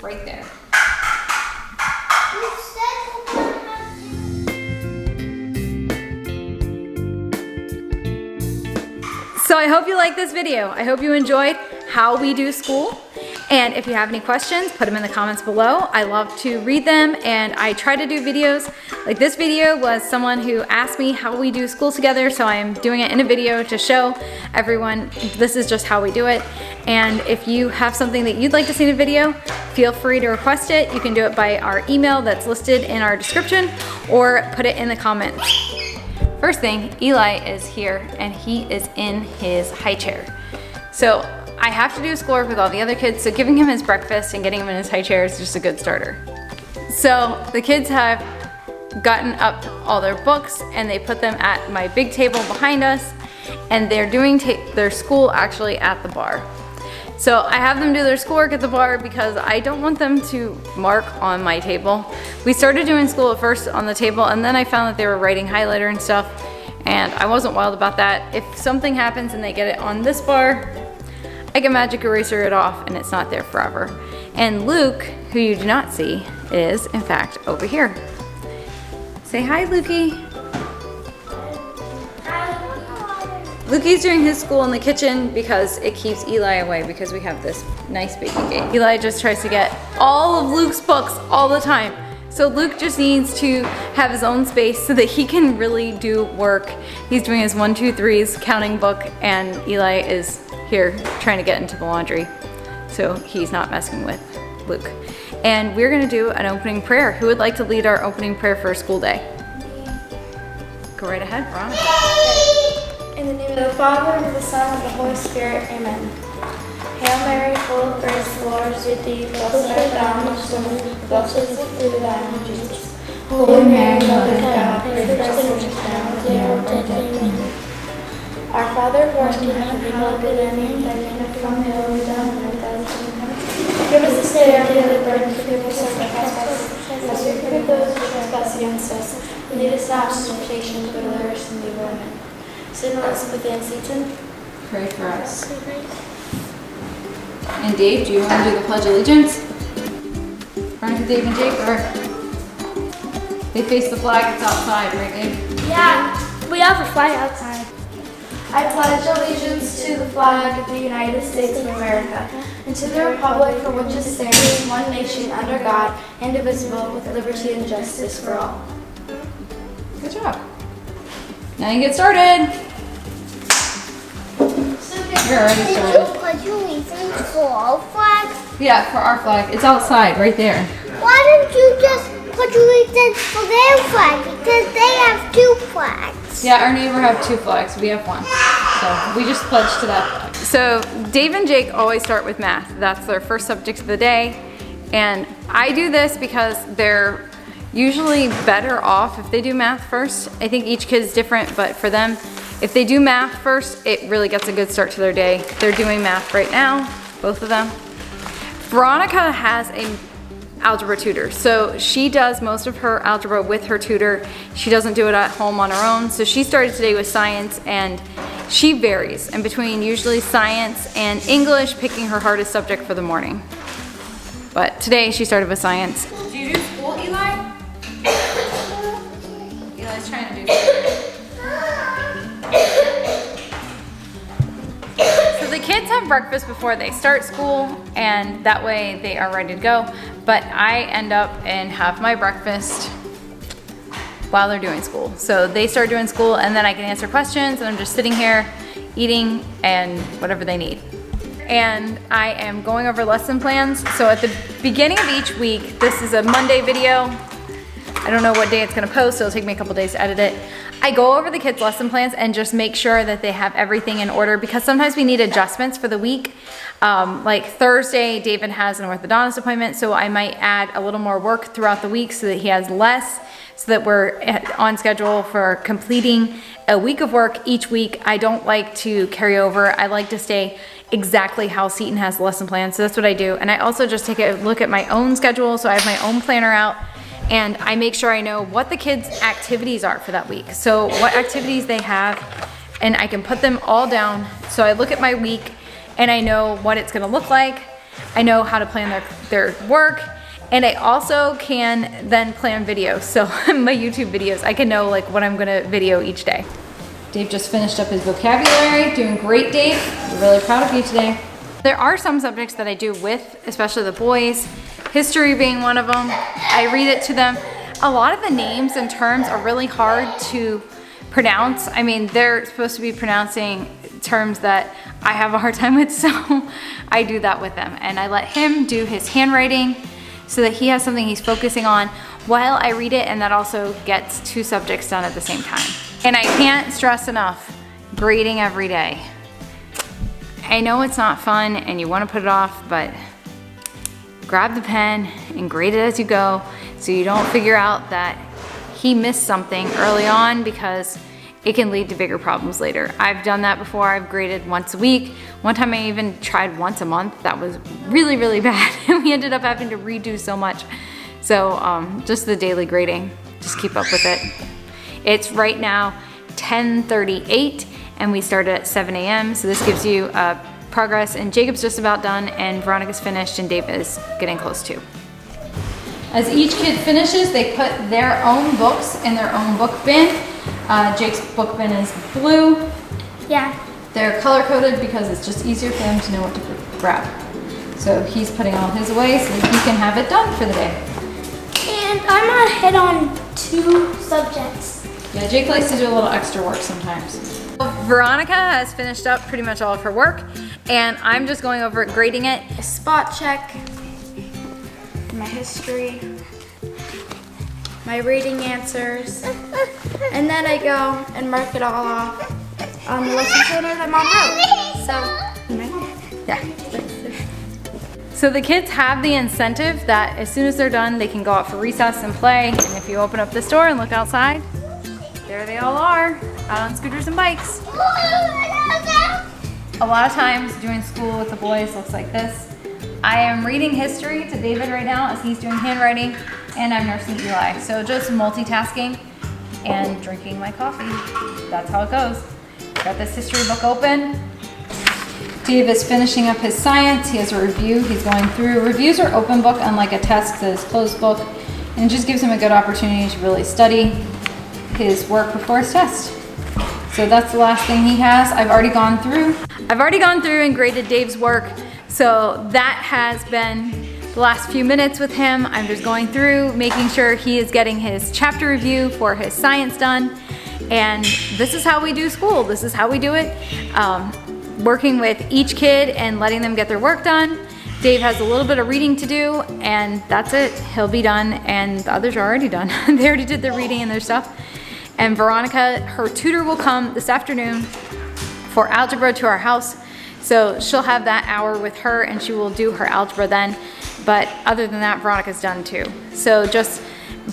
right there. So I hope you liked this video. I hope you enjoyed how we do school. And if you have any questions, put them in the comments below. I love to read them, and I try to do videos. Like this video was someone who asked me how we do school together, so I'm doing it in a video to show everyone this is just how we do it. And if you have something that you'd like to see in a video, feel free to request it. You can do it by our email that's listed in our description, or put it in the comments. First thing, Eli is here and he is in his high chair. So I have to do schoolwork with all the other kids, so giving him his breakfast and getting him in his high chair is just a good starter. So the kids have gotten up all their books and they put them at my big table behind us, and they're doing their school actually at the bar. So I have them do their schoolwork at the bar because I don't want them to mark on my table. We started doing school at first on the table, and then I found that they were writing highlighter and stuff, and I wasn't wild about that. If something happens and they get it on this bar, I can magic eraser it off and it's not there forever. And Luke, who you do not see, is in fact over here. Say hi, Lukey. Lukey's doing his school in the kitchen because it keeps Eli away, because we have this nice baking gate. Eli just tries to get all of Luke's books all the time. So Luke just needs to have his own space so that he can really do work. He's doing his 1, 2, 3s counting book, and Eli is here trying to get into the laundry. So he's not messing with Luke. And we're gonna do an opening prayer. Who would like to lead our opening prayer for a school day? Go right ahead, Veronica. In the name of the Father, and of the Son, and of the Holy Spirit, amen. Hail Mary, full of grace, the Lord is with thee. Blessed art thou amongst women, blessed is the fruit of thy womb, Jesus. Holy Mary, Mother of God, pray for us sinners now and at the hour of our death. Amen. Our Father, who art in heaven, hallowed be thy name. Thy kingdom come, thy will be done on earth as it is in heaven. Give us this day our daily bread, and forgive us our trespasses, as we forgive those who trespass against us. And lead us not into temptation, but deliver us from evil. Amen. Sinless within Satan, Pray for us. And Dave, do you want to do the Pledge of Allegiance? Run to Dave and Jake, or they face the flag, it's outside, right Dave? yeah, we have a flag outside. I pledge allegiance to the flag of the United States of America and to the republic for which it stands, one nation under God, indivisible, with liberty and justice for all. Good job. Now you get started. You're already started. Pledge allegiance for all flags? Yeah, for our flag. It's outside, right there. Why don't you just pledge allegiance for their flag? Because they have 2 flags. Yeah, our neighbor have 2 flags. We have 1. So we just pledged to that flag. So Dave and Jake always start with math. That's their first subject of the day. And I do this because they're usually better off if they do math first. I think each kid is different, but for them, if they do math first, it really gets a good start to their day. They're doing math right now, both of them. Veronica has an algebra tutor, so she does most of her algebra with her tutor. She doesn't do it at home on her own. So she started today with science, and she varies in between usually science and English, picking her hardest subject for the morning. But today she started with science. Do you do school, Eli? Eli's trying to do school. So the kids have breakfast before they start school, and that way they are ready to go. But I end up and have my breakfast while they're doing school. So they start doing school, and then I can answer questions, and I'm just sitting here eating and whatever they need. And I am going over lesson plans. So at the beginning of each week, this is a Monday video. I don't know what day it's gonna post, so it'll take me a couple days to edit it. I go over the kids' lesson plans and just make sure that they have everything in order, because sometimes we need adjustments for the week. Like Thursday, David has an orthodontist appointment, so I might add a little more work throughout the week so that he has less, so that we're on schedule for completing a week of work each week. I don't like to carry over. I like to stay exactly how Seton has the lesson plan, so that's what I do. And I also just take a look at my own schedule, so I have my own planner out, and I make sure I know what the kids' activities are for that week. So what activities they have, and I can put them all down. So I look at my week and I know what it's gonna look like. I know how to plan their work. And I also can then plan videos. So my YouTube videos, I can know like what I'm gonna video each day. Dave just finished up his vocabulary. Doing great, Dave. We're really proud of you today. There are some subjects that I do with, especially the boys. History being one of them. I read it to them. A lot of the names and terms are really hard to pronounce. I mean, they're supposed to be pronouncing terms that I have a hard time with, so I do that with them. And I let him do his handwriting so that he has something he's focusing on while I read it, and that also gets 2 subjects done at the same time. And I can't stress enough, grading every day. I know it's not fun and you want to put it off, but grab the pen and grade it as you go so you don't figure out that he missed something early on, because it can lead to bigger problems later. I've done that before. I've graded once a week. One time I even tried once a month. That was really, really bad. And we ended up having to redo so much. So just the daily grading, just keep up with it. It's right now 10:38 and we started at 7 a.m. So this gives you progress, and Jacob's just about done and Veronica's finished and Dave is getting close too. As each kid finishes, they put their own books in their own book bin. Jake's book bin is blue. Yeah. They're color coded because it's just easier for them to know what to grab. So he's putting all his away so that he can have it done for the day. And I'm gonna hit on 2 subjects. Yeah, Jake likes to do a little extra work sometimes. Veronica has finished up pretty much all of her work, and I'm just going over it, grading it. A spot check, my history, my reading answers, and then I go and mark it all off on the lesson planner that Mom wrote. So, yeah. So the kids have the incentive that as soon as they're done, they can go out for recess and play. And if you open up this door and look outside, there they all are, out on scooters and bikes. A lot of times doing school with the boys looks like this. I am reading history to David right now as he's doing handwriting, and I'm nursing Eli. So just multitasking and drinking my coffee. That's how it goes. Got this history book open. Dave is finishing up his science. He has a review he's going through. Reviews are open book, unlike a test that is closed book, and it just gives him a good opportunity to really study his work before his test. So that's the last thing he has. I've already gone through and graded Dave's work. So that has been the last few minutes with him. I'm just going through, making sure he is getting his chapter review for his science done. And this is how we do school. This is how we do it. Working with each kid and letting them get their work done. Dave has a little bit of reading to do, and that's it. He'll be done, and the others are already done. They already did their reading and their stuff. And Veronica, her tutor, will come this afternoon for algebra to our house. So she'll have that hour with her and she will do her algebra then. But other than that, Veronica's done too. So just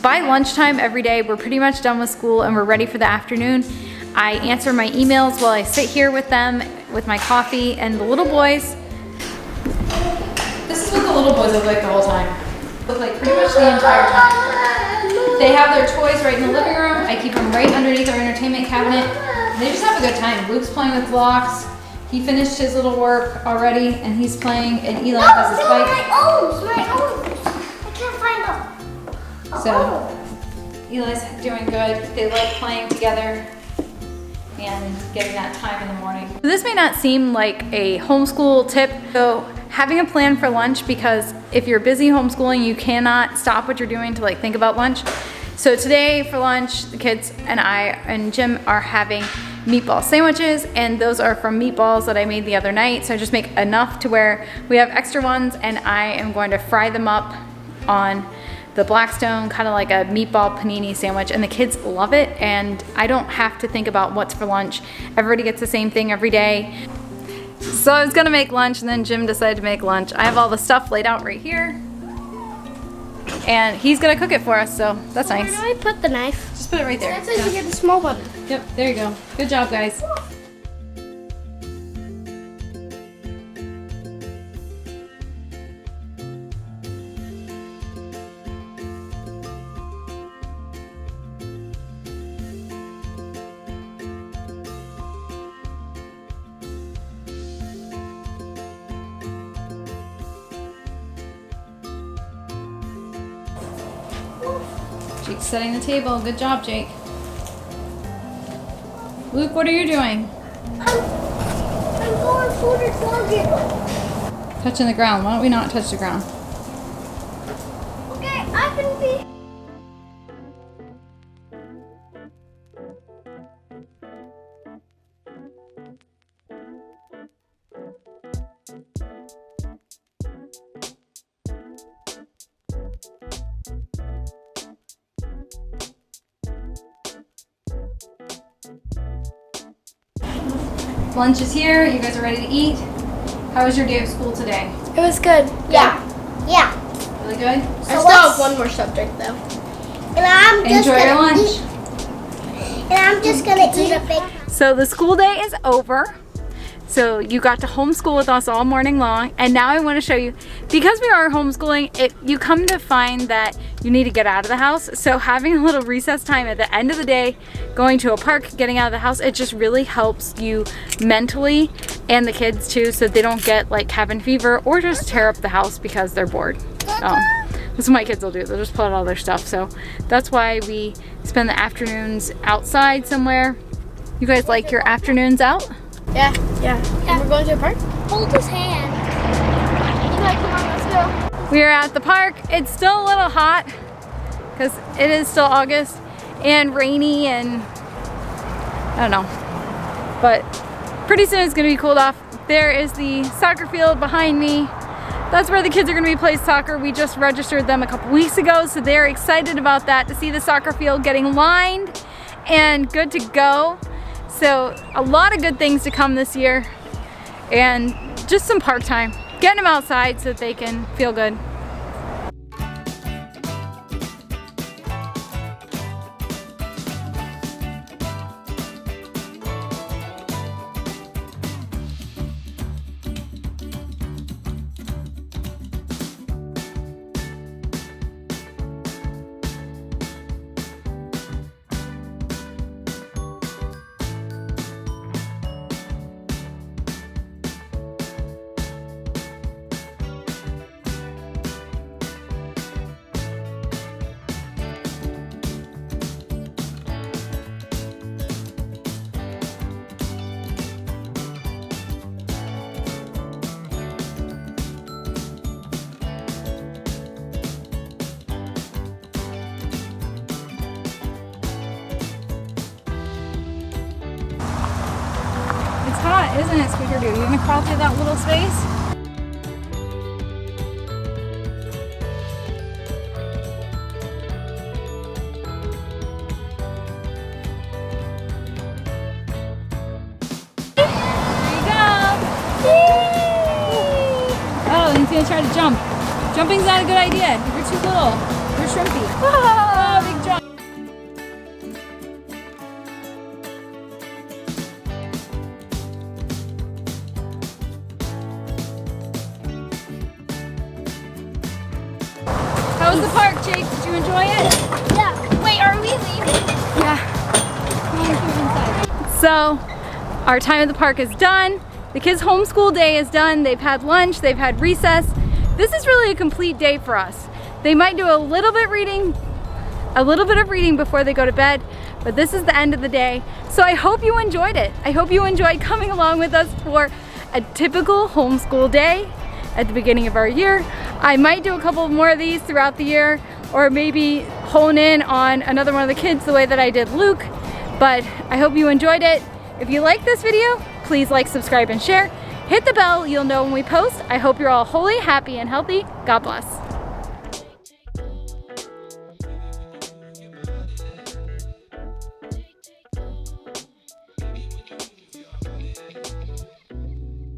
by lunchtime every day, we're pretty much done with school and we're ready for the afternoon. I answer my emails while I sit here with them with my coffee, and the little boys. This is what the little boys look like the whole time. Look like pretty much the entire time. They have their toys right in the living room. I keep them right underneath our entertainment cabinet. They just have a good time. Luke's playing with blocks. He finished his little work already and he's playing, and Eli has his bike. My O's! I can't find them. So Eli's doing good. They like playing together and getting that time in the morning. This may not seem like a homeschool tip, so having a plan for lunch, because if you're busy homeschooling, you cannot stop what you're doing to like think about lunch. So today for lunch, the kids and I and Jim are having meatball sandwiches, and those are from meatballs that I made the other night. So I just make enough to where we have extra ones, and I am going to fry them up on the Blackstone, kind of like a meatball panini sandwich, and the kids love it, and I don't have to think about what's for lunch. Everybody gets the same thing every day. So I was gonna make lunch, and then Jim decided to make lunch. I have all the stuff laid out right here, and he's gonna cook it for us, so that's nice. Where do I put the knife? Just put it right there. That's how you get the small button. Yep, there you go. Good job, guys. Jake's setting the table. Good job, Jake. Luke, what are you doing? I'm going for the target. Touching the ground. Why don't we not touch the ground? Okay, I can be. Lunch is here. You guys are ready to eat. How was your day of school today? It was good. Yeah. Really good? I still have one more subject though. And I'm just Enjoy your gonna lunch. eat. And I'm just gonna eat a big. So the school day is over. So you got to homeschool with us all morning long, and now I want to show you, because we are homeschooling, you come to find that you need to get out of the house. So having a little recess time at the end of the day, going to a park, getting out of the house, it just really helps you mentally and the kids too, so they don't get like cabin fever or just tear up the house because they're bored. That's what my kids will do. They'll just pull out all their stuff. So that's why we spend the afternoons outside somewhere. You guys like your afternoons out? Yeah. And we're going to a park? Hold his hand. Come on, let's go. We are at the park. It's still a little hot because it is still August and rainy, and I don't know. But pretty soon it's gonna be cooled off. There is the soccer field behind me. That's where the kids are gonna be playing soccer. We just registered them a couple weeks ago, so they're excited about that, to see the soccer field getting lined and good to go. So a lot of good things to come this year, and just some park time. Getting them outside so that they can feel good. It's hot, isn't it, Squeaker Doo? You gonna crawl through that little space? There you go! Oh, and he's gonna try to jump. Jumping's not a good idea. You're too little. You're shrimpy. Oh, big jump. How was the park, Jake? Did you enjoy it? Yeah. Wait, are we leaving? Yeah. Come on, let's go inside. So, our time at the park is done. The kids' homeschool day is done. They've had lunch, they've had recess. This is really a complete day for us. They might do a little bit of reading before they go to bed, but this is the end of the day. So I hope you enjoyed it. I hope you enjoyed coming along with us for a typical homeschool day at the beginning of our year. I might do a couple more of these throughout the year, or maybe hone in on another one of the kids the way that I did Luke, but I hope you enjoyed it. If you like this video, please like, subscribe, and share. Hit the bell, you'll know when we post. I hope you're all holy, happy, and healthy. God bless.